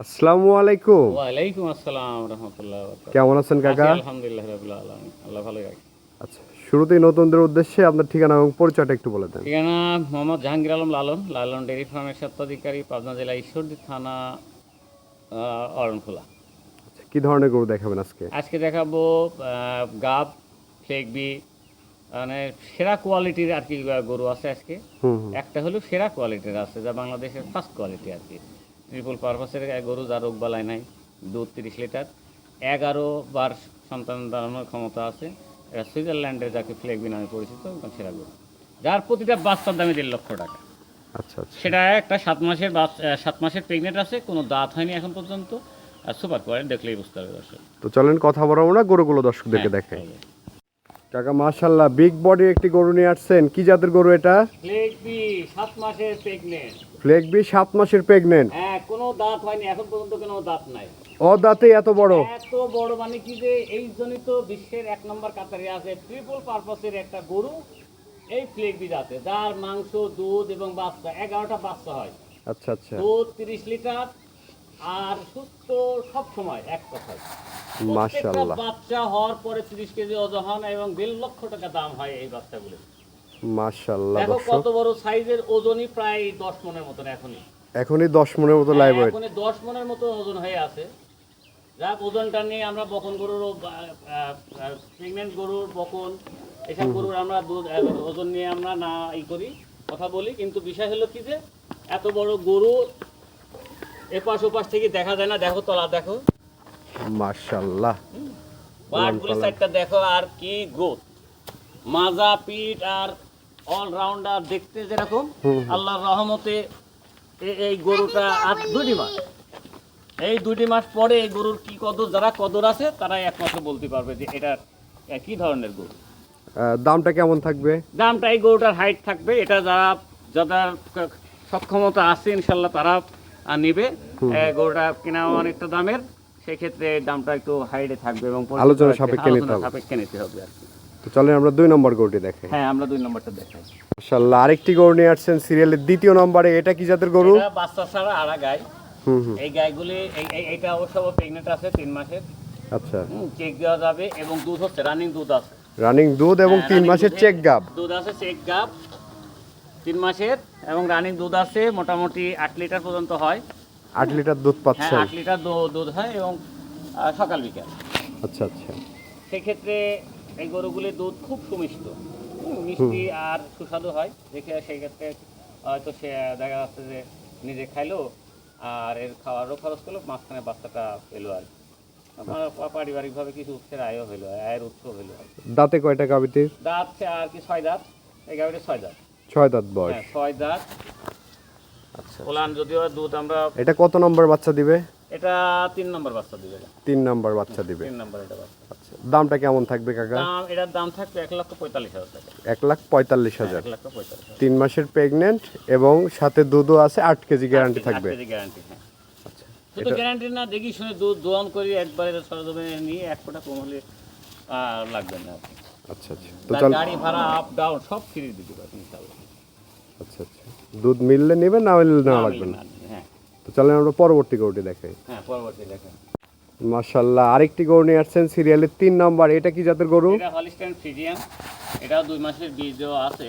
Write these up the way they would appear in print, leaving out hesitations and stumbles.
আসসালামু আলাইকুম। ওয়ালাইকুম আসসালাম রহমতুল্লাহ বারাকাতুহু। কেমন আছেন কাকা? আলহামদুলিল্লাহ রাব্বিল আলামিন। আল্লাহ ভালোই রাখে। আচ্ছা, শুরুতেই নতুনদের উদ্দেশ্যে আপনার ঠিকানা এবং পরিচয়টা একটু বলে দেন। ঠিকানা মোহাম্মদ জাহাঙ্গীর আলম লালন, লালন ডেইরি ফার্মের স্বত্বাধিকারী, পাবনা জেলা ঈশ্বরদী থানা, অরণখোলা। আচ্ছা, কি ধরনের গরু দেখাবেন আজকে? আজকে দেখাবো গাব, ফ্লেগবি, মানে সেরা কোয়ালিটির আর কি গরু আছে আজকে। হুম হুম। একটা হলো সেরা কোয়ালিটির আছে, যা বাংলাদেশের ফার্স্ট কোয়ালিটি আর কি। ট্রিপল পারপাসের গরু, যা রোগ বালাই নাই, দুধ 30 লিটার, 11 বার সন্তান দাঁড়ানোর ক্ষমতা আছে। এটা সুইজারল্যান্ডের যাকে ফ্লেগবি নামে পরিচিত, একদম সেরা গরু, যার প্রতিটা বাচ্চার দামে 1.5 লক্ষ টাকা। আচ্ছা আচ্ছা। সেটা একটা 7 মাসের প্রেগনেন্ট আছে, কোনো দাঁত হয়নি এখন পর্যন্ত, আর সুপার কোয়ালিটি দেখলেই বুঝতে হবে দর্শক। তো চলেন কথা বলবো না, গরুগুলো দর্শকদেরকে হ্যাঁ, দেখাই। হবে। কাকা মাশাআল্লাহ, বিগ বডির একটি গরু নিয়ে আসছেন। কি জাতের গরু এটা? ফ্লেগবি 7 মাসের প্রেগনেন্ট। ফ্লেগবি 7 মাসের প্রেগনেন্ট। হ্যাঁ, কোনো দাঁত হয়নি এখন পর্যন্ত, কোনো দাঁত নাই। অদাঁতে এত বড়? এত বড় মানে কি যে এই জন্যই তো বিশ্বের 1 নম্বর কাতারে আছে ট্রিপল পারপাসের একটা গরু, এই ফ্লেগবি জাতে, যার মাংস, দুধ এবং বাচ্চা, 11টা বাচ্চা হয়। আচ্ছা আচ্ছা। দুধ 30 লিটার, আর সুস্থ সব সময়, এক কথায়। প্রত্যেকটা মাশাআল্লাহ বাচ্চা হওয়ার পরে 30 কেজি ওজন হয় এবং 1.5 লক্ষ টাকা দাম হয় এই বাচ্চাগুলো। মাশাআল্লাহ দেখো দর্শক, কত বড় সাইজের, ওজনই প্রায় 10 মনের মতন এখনই। এখনই 10 মনের মতো লাইভ ওয়েট। এখনই 10 মনের মতো ওজন হয়ে আছে। যাক, ওজনটা নিয়ে আমরা বকন গরুর, প্রেগনেন্ট গরুর, বকন, এসব গরুর আমরা দুধ ওজন নিয়ে আমরা না করি, কথা বলি, কিন্তু বিষয় হলো কি যে এত বড় গরু এপাশ ওপাশ থেকে দেখা যায় না। দেখো তলা, দেখো মাশাআল্লাহ। বাটগুলো সাইডটা দেখো, আর কি গ্রোথ, মাজা, পিঠ আর অলরাউন্ডার দেখতে যেরকম, আল্লাহর রহমতে এই গরুটা আর 2টি মাস, এই 2টি মাস পরে এই গরুর কি কদর, যারা কদর আছে তারাই একমাত্র বলতে পারবে যে এটা কি ধরনের গরু। দামটা কেমন থাকবে? দামটা এই গরুটার হাইট থাকবে, এটা যারা যাদের সক্ষমতা আছে ইনশাল্লাহ তারা নেবে। গরুটা কেনা অনেকটা দামের, সেক্ষেত্রে দামটা একটু হাইটে থাকবে এবং আলোচনা সাপেক্ষে নিতে হবে। সাপেক্ষে নিতে হবে আর কি। তো চলেন আমরা 2 নম্বর গরুটি দেখাই। হ্যাঁ, আমরা 2 নম্বরটা দেখাই। মাশাআল্লাহ, আরেকটি গরু নিয়ে আসছেন সিরিয়ালের 2য় নম্বরে। এটা কি জাতের গরু? এটা বাচ্চা ছাড়া আড়া গাই। হুম হুম। এই গাইগুলি, এইটা অবশ্য প্রেগনেন্ট আছে 3 মাসের। আচ্ছা, চেক দেওয়া যাবে এবং দুধ হচ্ছে, রানিং দুধ আছে। রানিং দুধ এবং 3 running মাসের দুধে চেক গাব। দুধ আছে, চেক গাব 3 মাসের, এবং রানিং দুধ আছে, মোটামুটি 8 লিটার পর্যন্ত হয়। 8 লিটার দুধ হ্যাঁ, পাচ্ছেন? 8 লিটার দুধ হয়, এবং সকাল বিকাল। আচ্ছা আচ্ছা। সেক্ষেত্রে এই গরুগুলির দুধ খুব সুমিষ্ট, মিষ্টি আর সুস্বাদু হয় দেখে। সেই ক্ষেত্রে হয়তো সে দেখা যাচ্ছে যে নিজে খাইলো আর এর খাওয়ারও খরচ করলো, মাঝখানে বাচ্চাটা পেলো আর কি। আমার পারিবারিকভাবে কিছু উৎসের আয়ও হইলো, আয়ের উৎস হইলো আর কি। দাঁতে কয়টা গাবিতে? দাঁত আর কি 6 দাঁত, এই গাভীটা 6 দাঁত। 6 দাঁত বয়স। হ্যাঁ, 6 দাঁত। আচ্ছা। ওলান যদিও দুধ আমরা, এটা কত নম্বর বাচ্চা দিবে? এটা 3 নম্বর বাচ্চা দিবে। 3 নম্বর বাচ্চা দিবে। 3 নম্বর এটা বাচ্চা। আচ্ছা, দামটা কেমন থাকবে কাকা? এটার দাম থাকবে 1,45,000 টাকা। 1,45,000। 1,45,000। 3 মাসের প্রেগনেন্ট এবং সাথে দুধও আছে, 8 কেজি গ্যারান্টি থাকবে। 8 কেজি গ্যারান্টি, হ্যাঁ। আচ্ছা, শুধু গ্যারান্টি না, দেখি শুনে দুধ দোয়ান করি একবারে সরজমিনে নিয়ে 1 ফোঁটা কম হলে লাগবে না। আচ্ছা আচ্ছা। তো তার চল। গাড়ি ভাড়া আপ ডাউন সব ফ্রি দিতে পারবেন ইনশাআল্লাহ। আচ্ছা আচ্ছা, দুধ মিললে নেবেন, না মিললে নেওয়া না, লাগবে না। হ্যাঁ তো চলেন আমরা পরবর্তী গরুটি দেখাই। হ্যাঁ, পরবর্তী দেখেন। মাশাআল্লাহ, আরেকটি গরু নিয়ে আসছেন সিরিয়ালের 3 নম্বর। এটা কি জাতের গরু? এটা হলিস্টাইন ফ্রিজিয়ান। এটাও 2 মাসের বীজ দেওয়া আছে,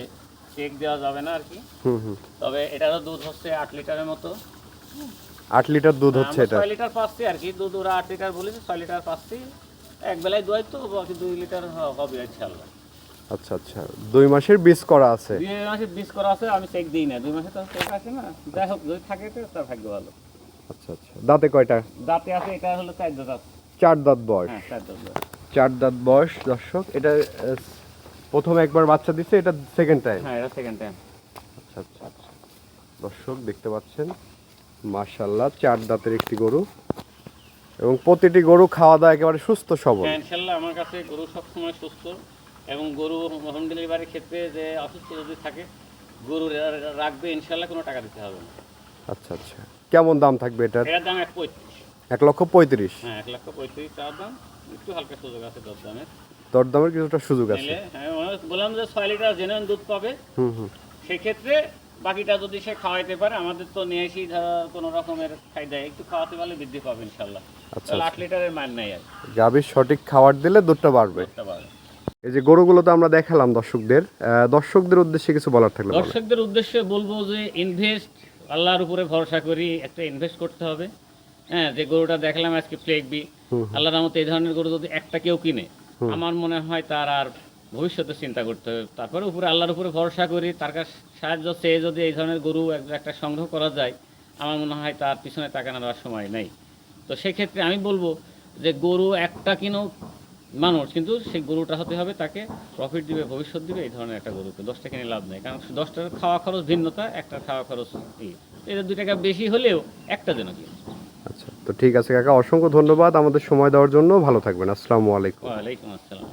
চেক দেওয়া যাবে না আর কি। হুম হুম। তবে এটারও দুধ হচ্ছে 8 লিটারের মতো। 8 লিটার দুধ হচ্ছে আমরা এটা। 6 লিটার পাচ্ছি আর কি, দুধ ওরা 8 লিটার বলেছে, 6 লিটার পাচ্ছি। এক বেলায় দোয়াই তো, বাকি 2 লিটার হবে ইনশাআল্লাহ। আচ্ছা আচ্ছা, 2 মাসের বীজ করা আছে। 2 মাসের বীজ করা আছে, আমি চেক দিই না। 2 মাসে তো চেক আসে না, যাই হোক যদি থাকে তো তার ভাগ্য ভালো। আচ্ছা আচ্ছা, দাঁতে কয়টা? দাঁতে আছে, এটা হলো 4 দাঁত আছে। 4 দাঁত বয়স। হ্যাঁ, 4 দাঁত আছে। 4 দাঁত বয়স দর্শক। এটা প্রথম একবার বাচ্চা দিচ্ছে, এটা সেকেন্ড টাইম। হ্যাঁ, এটা সেকেন্ড টাইম। আচ্ছা আচ্ছা আচ্ছা। দর্শক দেখতে পাচ্ছেন, মাশাআল্লাহ 4 দাঁতের একটি গরু, এবং প্রতিটি গরু খাওয়া দাওয়া একেবারে সুস্থ সবল। হ্যাঁ, ইনশাআল্লাহ আমার কাছে গরু সবসময় সুস্থ, এবং গরু হোম ডেলিভারির ক্ষেত্রে যে অসুস্থ যদি থাকে গরু রাখবে ইনশাআল্লাহ, কোনো টাকা দিতে হবে না। আচ্ছা আচ্ছা, কেমন দাম থাকবে এটার? এটার দাম 1,35,000। 1,35,000। হ্যাঁ, 1,35,000 চাওয়ার দাম, একটু হালকা সুযোগ আছে দর দামের। দরদামের কিছুটা সুযোগ আছে। নিলে, হ্যাঁ, বললাম যে 6 লিটার জেনুইন দুধ পাবে। হুম হুম। সেক্ষেত্রে বাকিটা যদি সে খাওয়াইতে পারে, আমাদের তো নিয়ে এসেই ধরো কোনো রকমের খাই দেয়, একটু খাওয়াতে পারলে বৃদ্ধি পাবে ইনশাল্লাহ। আচ্ছা, তাহলে 8 আচ্ছা। লিটারের মান নাই আর গাভীর সঠিক খাবার দিলে দুধটা বাড়বে। করতে পারবে। এই যে গরুগুলো তো আমরা দেখালাম দর্শকদের উদ্দেশ্যে কিছু বলার থাকলে বলেন। দর্শকদের উদ্দেশ্যে বলবো যে ইনভেস্ট আল্লাহর উপরে ভরসা করি, একটা ইনভেস্ট করতে হবে। হ্যাঁ, যে গরুটা দেখলাম আজকে ফ্লেগবি, আল্লাহর রহমতে এই ধরনের গরু যদি একটা কেউ কিনে, আমার মনে হয় তার আর ভবিষ্যতে চিন্তা করতে হবে। তারপরে উপরে আল্লাহর উপরে ভরসা করি, তার কাছে সাহায্য চেয়ে যদি এই ধরনের গরু একটা সংগ্রহ করা যায়, আমার মনে হয় তার পিছনে তাকানোর আর সময় নেই। তো সেক্ষেত্রে আমি বলবো যে গরু একটা কিনো মানুষ, কিন্তু সেই গরুটা হতে হবে তাকে প্রফিট দিবে, ভবিষ্যৎ দিবে, এই ধরনের একটা গরুকে 10টা কিনে লাভ নেই। কারণ 10টার খাওয়া খরচ ভিন্নতা, একটা খাওয়া খরচ এটা 2 টাকা বেশি হলেও একটা যেন কিনে। আচ্ছা, তো ঠিক আছে কাকা, অসংখ্য ধন্যবাদ আমাদের সময় দেওয়ার জন্য। ভালো থাকবেন। আসসালামু আলাইকুম। ওয়ালাইকুম আসসালাম।